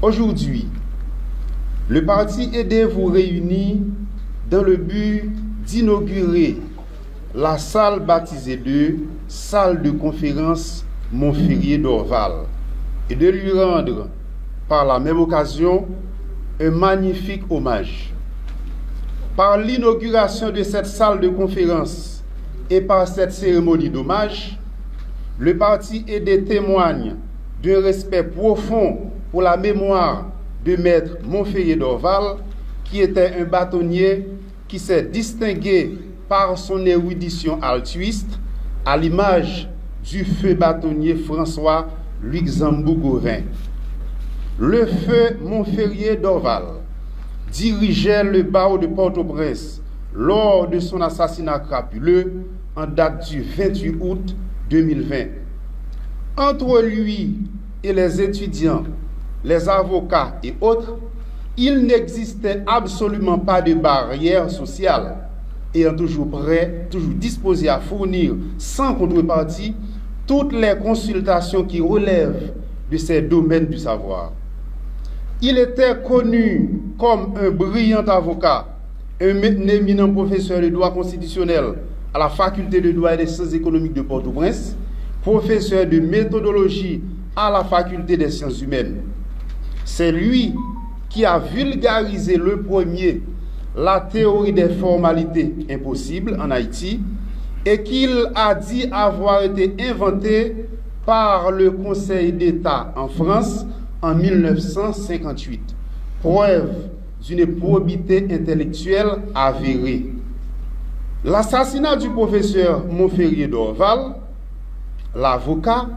Aujourd'hui, le parti ED vous réunit dans le but d'inaugurer la salle baptisée de salle de conférence Montferrier d'Orval et de lui rendre par la même occasion un magnifique hommage. Par l'inauguration de cette salle de conférence et par cette cérémonie d'hommage, le parti ED témoigne d'un respect profond pour la mémoire de Maître Montferrier d'Orval, qui était un bâtonnier qui s'est distingué par son érudition altruiste, à l'image du feu bâtonnier François Luxembourg-Gauvin. Le feu Montferrier d'Orval dirigeait le barreau de Port-au-Prince lors de son assassinat crapuleux en date du 28 août 2020. Entre lui et les étudiants, les avocats et autres, il n'existait absolument pas de barrière sociale, ayant toujours prêt, toujours disposé à fournir sans contrepartie toutes les consultations qui relèvent de ces domaines du savoir. Il était connu comme un brillant avocat, un éminent professeur de droit constitutionnel à la faculté de droit et des sciences économiques de Port-au-Prince, professeur de méthodologie à la faculté des sciences humaines. C'est lui qui a vulgarisé le premier la théorie des formalités impossibles en Haïti et qu'il a dit avoir été inventé par le Conseil d'État en France en 1958. Preuve d'une probité intellectuelle avérée. L'assassinat du professeur Montferrier d'Orval, l'avocat,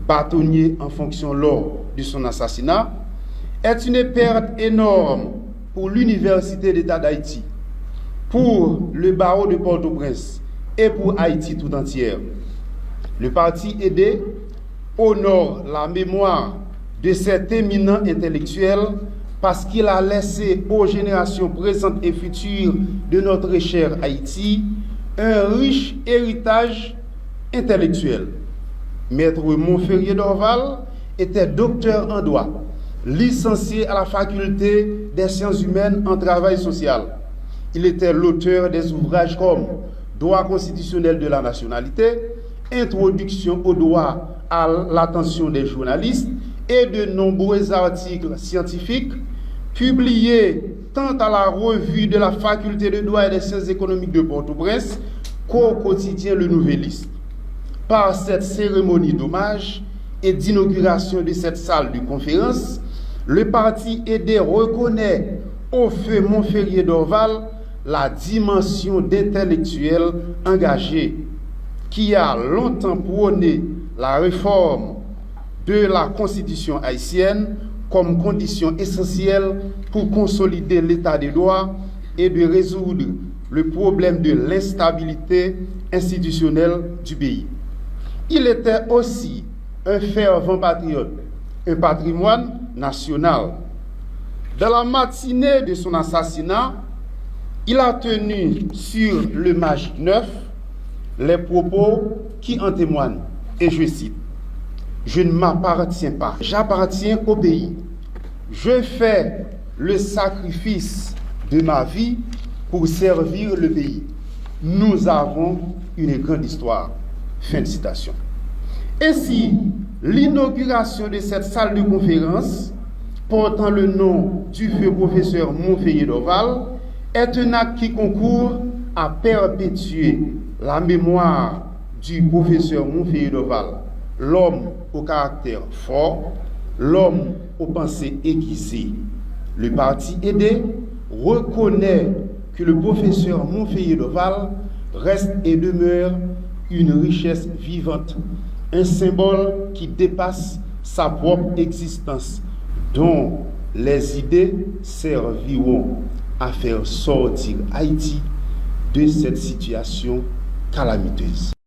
bâtonnier en fonction lors de son assassinat, est une perte énorme pour l'Université d'État d'Haïti, pour le barreau de Port-au-Prince et pour Haïti tout entière. Le parti ED honore la mémoire de cet éminent intellectuel parce qu'il a laissé aux générations présentes et futures de notre cher Haïti un riche héritage intellectuel. Maître Montferrier d'Orval était docteur en droit, licencié à la faculté des sciences humaines en travail social. Il était l'auteur des ouvrages comme Droit constitutionnel de la nationalité, Introduction au droit à l'attention des journalistes et de nombreux articles scientifiques publiés tant à la revue de la faculté de droit et des sciences économiques de Port-au-Prince qu'au quotidien Le Nouvelliste. Par cette cérémonie d'hommage et d'inauguration de cette salle de conférence, le parti ED reconnaît au feu Montferrier d'Orval la dimension d'intellectuel engagé qui a longtemps prôné la réforme de la Constitution haïtienne comme condition essentielle pour consolider l'état de droit et de résoudre le problème de l'instabilité institutionnelle du pays. Il était aussi un fervent patriote, un patrimoine national. Dans la matinée de son assassinat, il a tenu sur le Maj 9 les propos qui en témoignent, et je cite: « Je ne m'appartiens pas, j'appartiens au pays. Je fais le sacrifice de ma vie pour servir le pays. Nous avons une grande histoire. » Fin de citation. Ainsi, l'inauguration de cette salle de conférence portant le nom du feu professeur Montferrier d'Orval est un acte qui concourt à perpétuer la mémoire du professeur Montferrier d'Orval, l'homme au caractère fort, l'homme aux pensées aiguisées. Le parti ED reconnaît que le professeur Montferrier d'Orval reste et demeure une richesse vivante, un symbole qui dépasse sa propre existence, dont les idées serviront à faire sortir Haïti de cette situation calamiteuse.